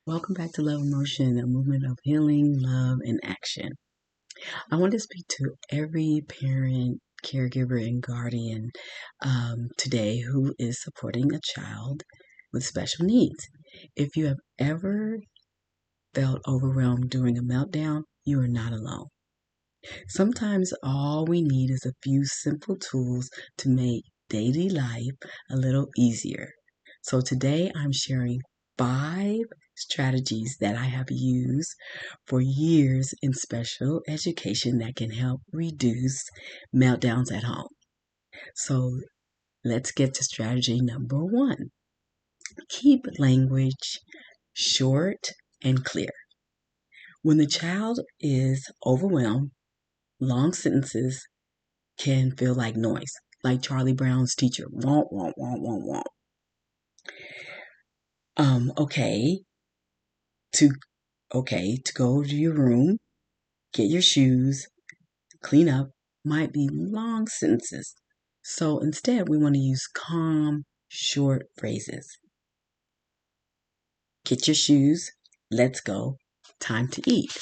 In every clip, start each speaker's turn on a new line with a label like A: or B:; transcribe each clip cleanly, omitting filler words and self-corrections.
A: Welcome back to Love and Motion, a movement of healing, love, and action. I want to speak to every parent, caregiver, and guardian today who is supporting a child with special needs. If you have ever felt overwhelmed during a meltdown, you are not alone. Sometimes all we need is a few simple tools to make daily life a little easier. So today I'm sharing 5 strategies that I have used for years in special education that can help reduce meltdowns at home. So let's get to strategy number 1. Keep language short and clear. When the child is overwhelmed, long sentences can feel like noise, like Charlie Brown's teacher. Womp, womp, womp, womp, womp. To go to your room, get your shoes, clean up, might be long sentences. So instead, we want to use calm, short phrases. Get your shoes, let's go, time to eat.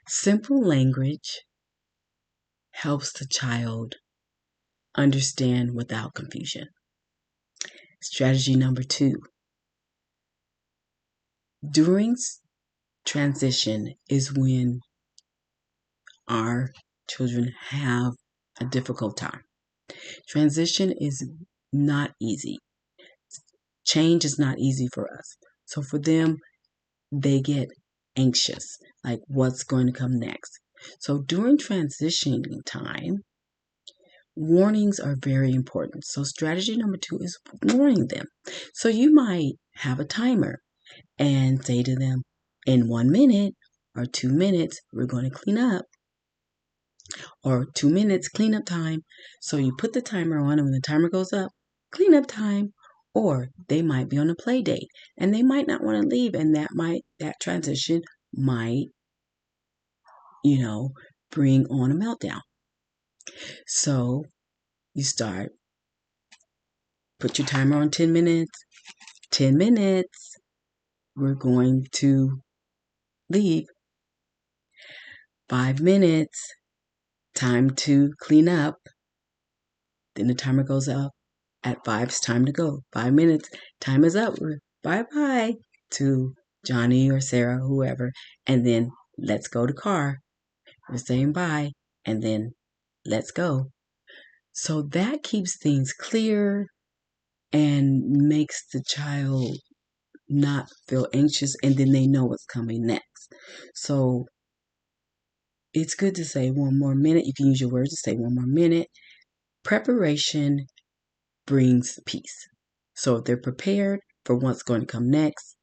A: Simple language helps the child understand without confusion. Strategy number 2. During transition is when our children have a difficult time. Transition is not easy. Change is not easy for us. So for them, they get anxious, like what's going to come next. So during transitioning time, warnings are very important. So strategy number 2 is warning them. So you might have a timer and say to them, in 1 minute or 2 minutes, we're going to clean up. Or 2 minutes, cleanup time. So you put the timer on, and when the timer goes up, cleanup time. Or they might be on a play date and they might not want to leave, and that transition might, bring on a meltdown. So you put your timer on 10 minutes. 10 minutes, we're going to leave. 5 minutes, time to clean up. Then the timer goes up. At 5, it's time to go. 5 minutes, time is up. Bye-bye to Johnny or Sarah, whoever. And then let's go to car. We're saying bye. And then let's go. So that keeps things clear and makes the child not feel anxious. And then they know what's coming next. So it's good to say 1 more minute. You can use your words to say 1 more minute. Preparation brings peace. So if they're prepared for what's going to come next,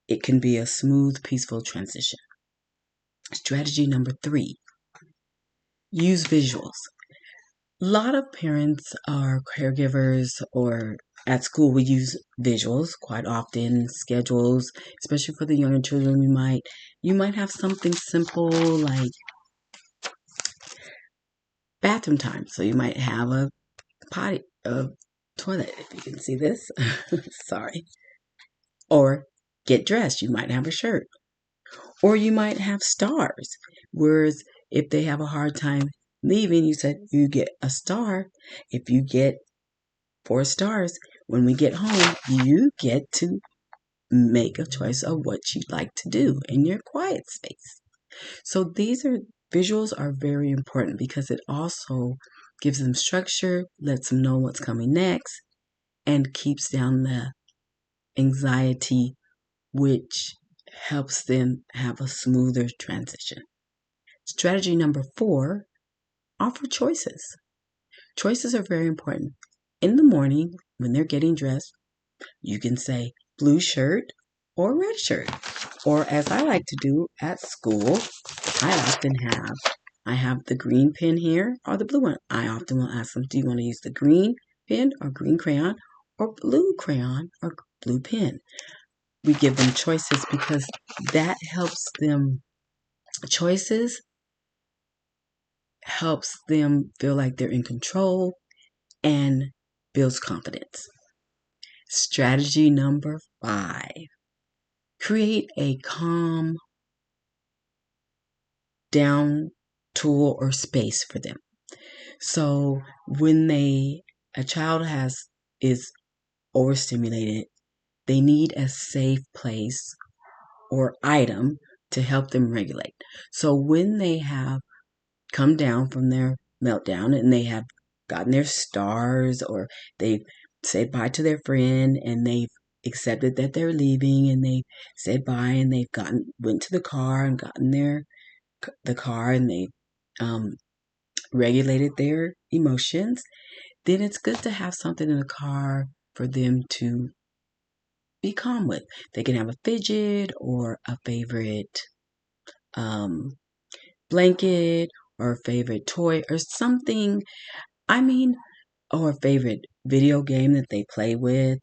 A: it can be a smooth, peaceful transition. Strategy number 3, use visuals. A lot of parents or caregivers or at school, we use visuals quite often, schedules, especially for the younger children. You might have something simple like bathroom time. So you might have a toilet, if you can see this. Sorry. Or get dressed. You might have a shirt. Or you might have stars. Whereas if they have a hard time leaving, you said you get a star. If you get 4 stars, when we get home, you get to make a choice of what you'd like to do in your quiet space. So visuals are very important because it also gives them structure, lets them know what's coming next, and keeps down the anxiety, which helps them have a smoother transition. Strategy number 4, offer choices. Choices are very important. In the morning, when they're getting dressed, you can say blue shirt or red shirt. Or as I like to do at school, I have the green pen here or the blue one. I often will ask them, do you want to use the green pen or green crayon or blue crayon or blue pen? We give them choices because that helps them. Choices helps them feel like they're in control and builds confidence. Strategy number 5, create a calm down tool or space for them. So when a child is overstimulated, they need a safe place or item to help them regulate. So when they have come down from their meltdown and they have gotten their stars, or they've said bye to their friend and they've accepted that they're leaving, and they said bye, and they've went to the car and gotten the car, and they um, regulated their emotions, then it's good to have something in the car for them to be calm with. They can have a fidget or a favorite um, blanket or a favorite toy or something. I mean, or a favorite video game that they play with,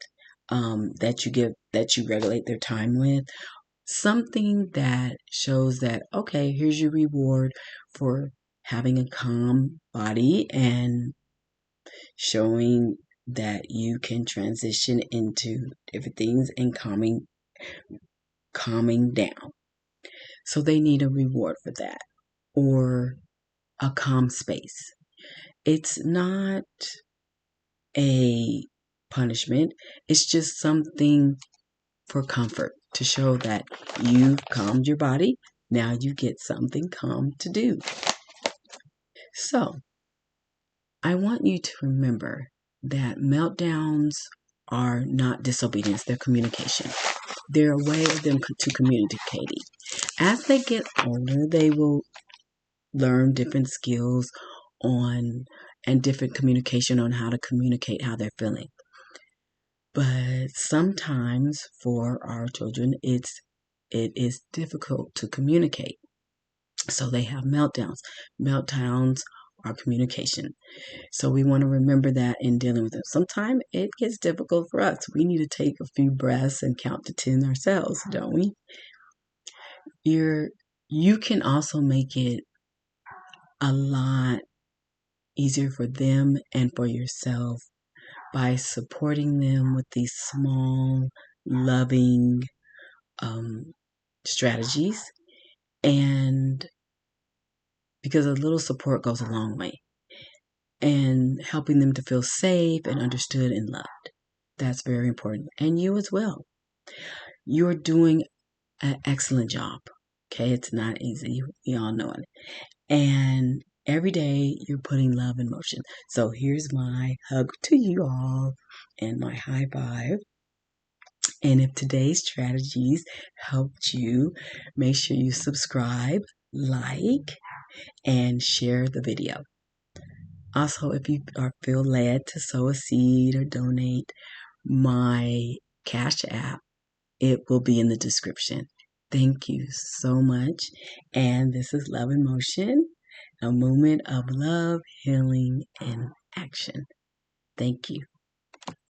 A: that you regulate their time with. Something that shows that, okay, here's your reward for having a calm body, and showing that you can transition into different things and calming down. So they need a reward for that, or a calm space. It's not a punishment. It's just something for comfort, to show that you've calmed your body. Now you get something calm to do. So I want you to remember that meltdowns are not disobedience, they're communication. They're a way of them to communicating. As they get older, they will learn different skills on and different communication on how to communicate how they're feeling. But sometimes for our children, it is difficult to communicate. So they have meltdowns. Meltdowns are communication. So we want to remember that in dealing with them. Sometimes it gets difficult for us. We need to take a few breaths and count to 10 ourselves, don't we? You can also make it a lot easier for them and for yourself by supporting them with these small, loving strategies. And because a little support goes a long way, and helping them to feel safe and understood and loved. That's very important. And you as well. You're doing an excellent job. Okay, it's not easy. You all know it. And every day you're putting love in motion. So here's my hug to you all and my high five. And if today's strategies helped you, make sure you subscribe, like, and share the video. Also, if you feel led to sow a seed or donate, my Cash App, it will be in the description. Thank you so much. And this is Love in Motion, a movement of love, healing, and action. Thank you.